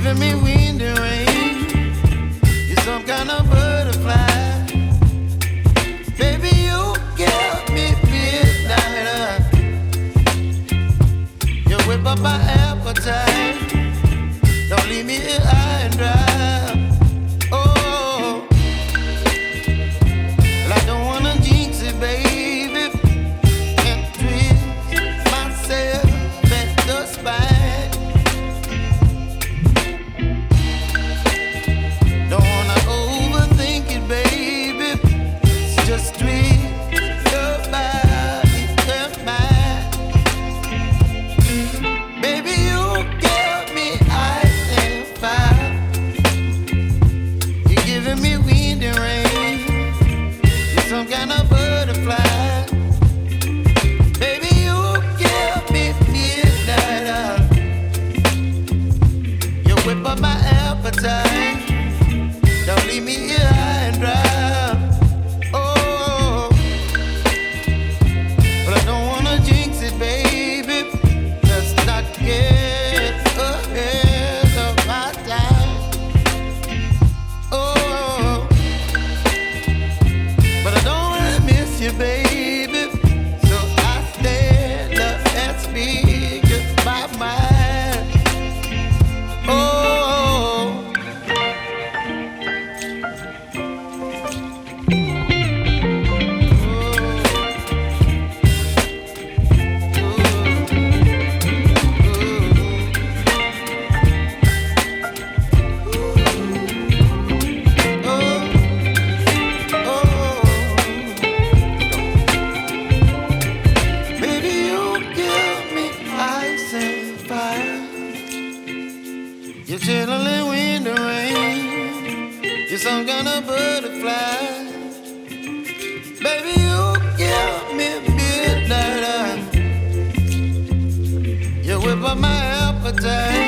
giving me wind and rain. You're some kind of butterfly. Baby, you give me midnight. You whip up my appetite. Don't leave me here high and dry. Oh, well, I don't wanna jinx it, baby. Can't twist myself at the spine. Don't wanna overthink it, baby. It's just twist your body and mine. Baby, you give me ice and fire. You're giving me wind and rain. You're some kind of butterfly. Baby, you give me midnight. You whip up my appetite. Don't leave me here high and dry. Oh, but I don't wanna jinx it, baby. Let's not get ahead of my time. Oh, but I don't wanna miss you, baby. So I stand up and speak my mind. Oh. Baby, you give me ice and fire. You're chilling wind and rain. You're some kind of butterfly. Baby, you give me midnight. You whip up my appetite.